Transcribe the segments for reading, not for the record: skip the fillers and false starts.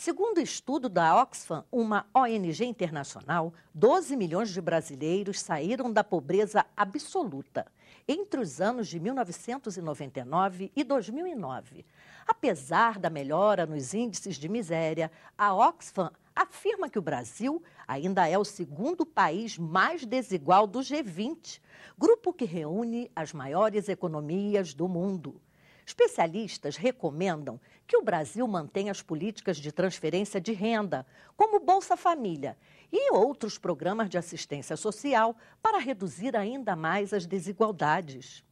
Segundo o estudo da Oxfam, uma ONG internacional, 12 milhões de brasileiros saíram da pobreza absoluta entre os anos de 1999 e 2009. Apesar da melhora nos índices de miséria, a Oxfam afirma que o Brasil ainda é o segundo país mais desigual do G20, grupo que reúne as maiores economias do mundo. Especialistas recomendam que o Brasil mantenha as políticas de transferência de renda, como Bolsa Família, e outros programas de assistência social para reduzir ainda mais as desigualdades.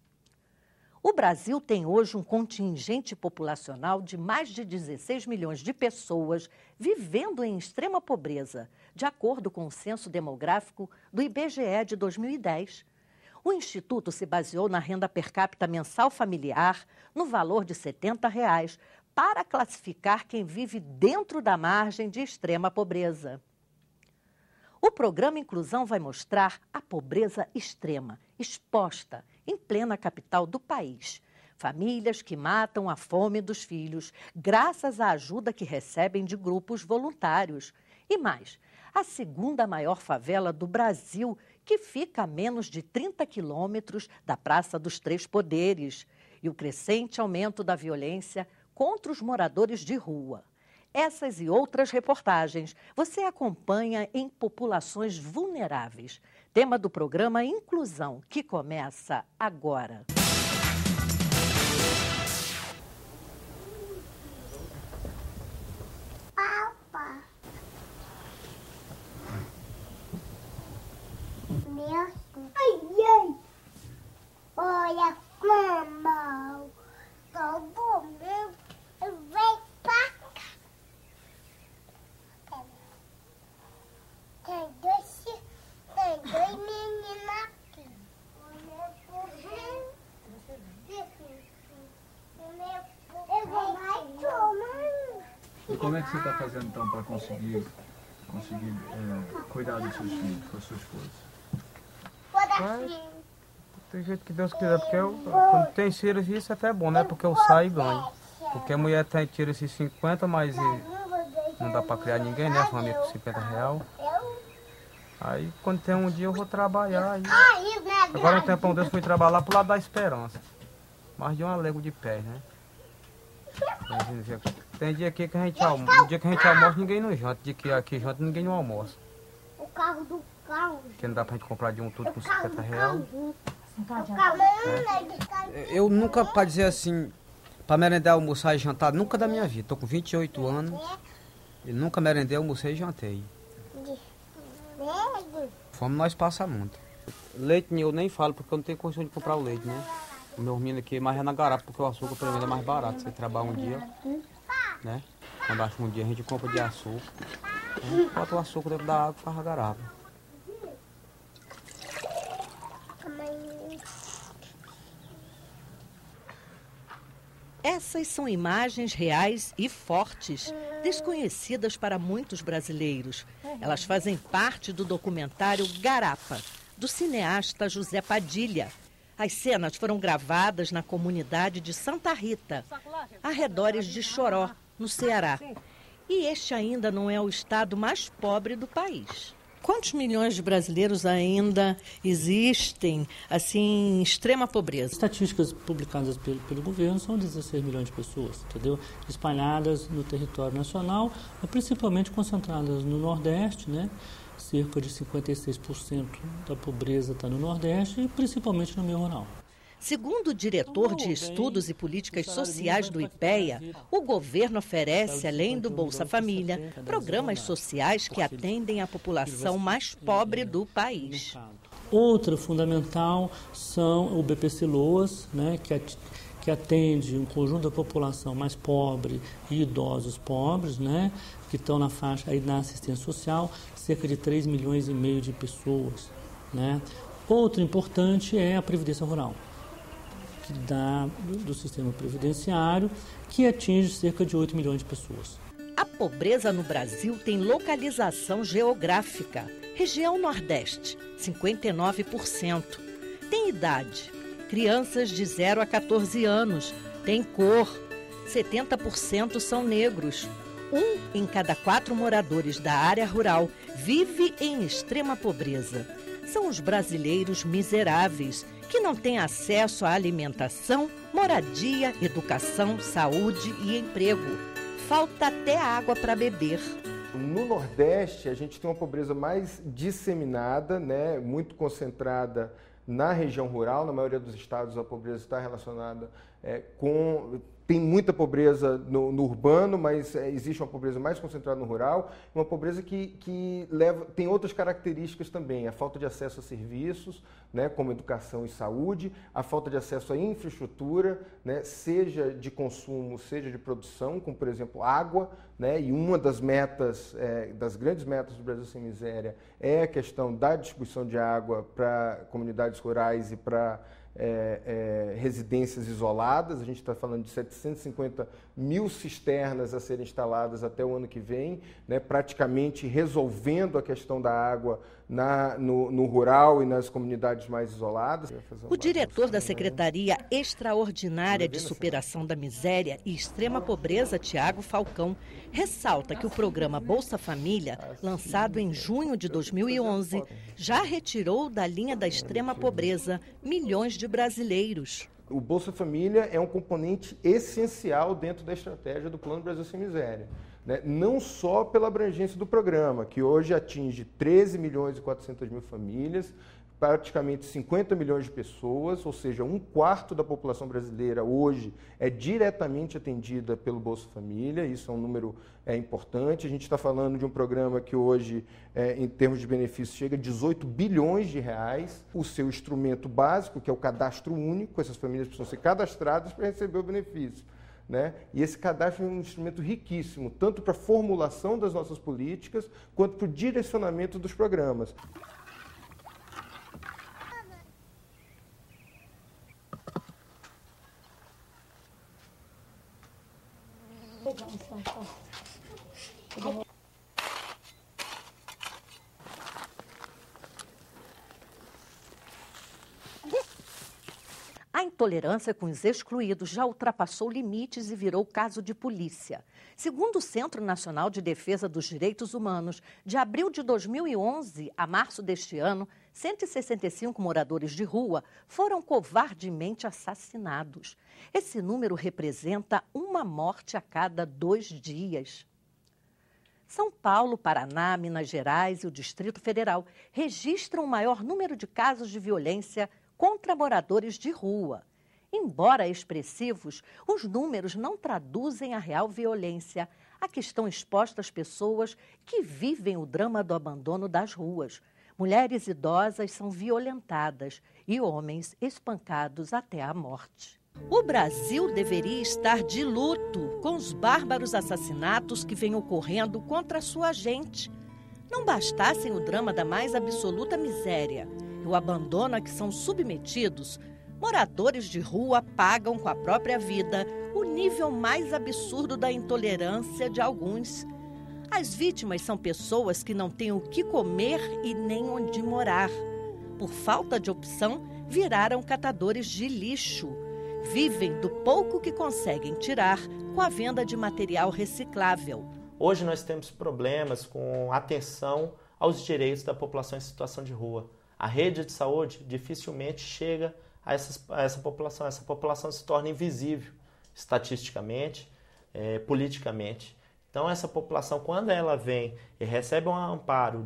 O Brasil tem hoje um contingente populacional de mais de 16 milhões de pessoas vivendo em extrema pobreza, de acordo com o Censo Demográfico do IBGE de 2010. O Instituto se baseou na renda per capita mensal familiar, no valor de R$ 70, para classificar quem vive dentro da margem de extrema pobreza. O programa Inclusão vai mostrar a pobreza extrema, exposta, em plena capital do país. Famílias que matam a fome dos filhos, graças à ajuda que recebem de grupos voluntários. E mais, a segunda maior favela do Brasil, que fica a menos de 30 quilômetros da Praça dos Três Poderes, e o crescente aumento da violência contra os moradores de rua. Essas e outras reportagens você acompanha em Populações Vulneráveis, tema do programa Inclusão, que começa agora. Olha, mamãe, todo meu vem pra cá. Tem dois meninos aqui. Eu vou mais tomar. E como é que você está fazendo então para conseguir cuidar dos seus filhos, da sua esposa? Do jeito que Deus quiser, porque quando tem serviço é até bom, né? Porque eu saio e ganho. Porque a mulher tira esses 50, mas não dá para criar ninguém, né? A família com 50 reais. Aí quando tem um dia eu vou trabalhar. Aí... Agora um tempão Deus fui trabalhar lá pro lado da Esperança. Mais de uma légua de pé, né? Tem dia aqui que a gente almoça. No dia que a gente almoça ninguém não janta. Dia que aqui janta ninguém não almoça. O carro do carro. Porque não dá pra gente comprar de um tudo com 50 reais. Eu nunca, para dizer assim, para merendar, almoçar e jantar, nunca da minha vida. Tô com 28 anos e nunca merendei, almocei e jantei. Fome nós passa muito. Leite eu nem falo porque eu não tenho condição de comprar o leite, né? O meu menino aqui mais é na garapa, porque o açúcar para mim é mais barato. Você trabalha um dia, né? Quando acha um dia a gente compra de açúcar. A gente bota o açúcar dentro da água e faz a garapa. Essas são imagens reais e fortes, desconhecidas para muitos brasileiros. Elas fazem parte do documentário Garapa, do cineasta José Padilha. As cenas foram gravadas na comunidade de Santa Rita, arredores de Choró, no Ceará. E este ainda não é o estado mais pobre do país. Quantos milhões de brasileiros ainda existem, assim, em extrema pobreza? Estatísticas publicadas pelo governo são 16 milhões de pessoas, entendeu? Espalhadas no território nacional, principalmente concentradas no Nordeste, né? Cerca de 56% da pobreza está no Nordeste e principalmente no meio rural. Segundo o diretor de Estudos e Políticas Sociais do IPEA, o governo oferece, além do Bolsa Família, programas sociais que atendem a população mais pobre do país. Outra fundamental são o BPC Loas, né, que atende um conjunto da população mais pobre e idosos pobres, né, que estão na faixa aí da assistência social, cerca de 3,5 milhões de pessoas, né. Outro importante é a Previdência Rural, que dá do sistema previdenciário, que atinge cerca de 8 milhões de pessoas. A pobreza no Brasil tem localização geográfica. Região Nordeste, 59%. Tem idade, crianças de 0 a 14 anos. Tem cor, 70% são negros. 1 em cada 4 moradores da área rural vive em extrema pobreza. São os brasileiros miseráveis, que não têm acesso à alimentação, moradia, educação, saúde e emprego. Falta até água para beber. No Nordeste, a gente tem uma pobreza mais disseminada, né, muito concentrada na região rural. Na maioria dos estados, a pobreza está relacionada com... Tem muita pobreza no urbano, mas existe uma pobreza mais concentrada no rural, uma pobreza que tem outras características também, a falta de acesso a serviços, né, como educação e saúde, a falta de acesso à infraestrutura, né, seja de consumo, seja de produção, como por exemplo água, né, e uma das metas, das grandes metas do Brasil Sem Miséria é a questão da distribuição de água para comunidades rurais e para residências isoladas. A gente está falando de 750 mil cisternas a serem instaladas até o ano que vem, né, praticamente resolvendo a questão da água no rural e nas comunidades mais isoladas. O diretor da Secretaria Extraordinária de Superação da Miséria e Extrema Pobreza, Tiago Falcão, ressalta que o programa Bolsa Família, lançado em junho de 2011, já retirou da linha da extrema pobreza milhões de brasileiros. O Bolsa Família é um componente essencial dentro da estratégia do Plano Brasil Sem Miséria, né? Não só pela abrangência do programa, que hoje atinge 13 milhões e 400 mil famílias, praticamente 50 milhões de pessoas, ou seja, 1/4 da população brasileira hoje é diretamente atendida pelo Bolsa Família. Isso é um número importante. A gente está falando de um programa que hoje, em termos de benefícios, chega a 18 bilhões de reais. O seu instrumento básico, que é o cadastro único, essas famílias precisam ser cadastradas para receber o benefício, né? E esse cadastro é um instrumento riquíssimo, tanto para a formulação das nossas políticas, quanto para o direcionamento dos programas. A intolerância com os excluídos já ultrapassou limites e virou caso de polícia. Segundo o Centro Nacional de Defesa dos Direitos Humanos, de abril de 2011 a março deste ano, 165 moradores de rua foram covardemente assassinados. Esse número representa uma morte a cada 2 dias. São Paulo, Paraná, Minas Gerais e o Distrito Federal registram o maior número de casos de violência contra moradores de rua. Embora expressivos, os números não traduzem a real violência a que estão expostas pessoas que vivem o drama do abandono das ruas. Mulheres idosas são violentadas e homens espancados até a morte. O Brasil deveria estar de luto com os bárbaros assassinatos que vêm ocorrendo contra a sua gente. Não bastassem o drama da mais absoluta miséria e o abandono a que são submetidos, moradores de rua pagam com a própria vida o nível mais absurdo da intolerância de alguns. As vítimas são pessoas que não têm o que comer e nem onde morar. Por falta de opção, viraram catadores de lixo. Vivem do pouco que conseguem tirar com a venda de material reciclável. Hoje nós temos problemas com atenção aos direitos da população em situação de rua. A rede de saúde dificilmente chega a essa população. Essa população se torna invisível estatisticamente, politicamente. Então essa população, quando ela vem e recebe um amparo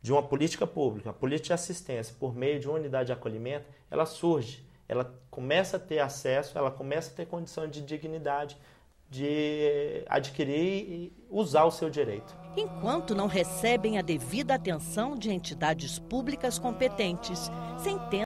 de uma política pública, uma política de assistência por meio de uma unidade de acolhimento, ela surge, ela começa a ter acesso, ela começa a ter condição de dignidade, de adquirir e usar o seu direito. Enquanto não recebem a devida atenção de entidades públicas competentes, centenas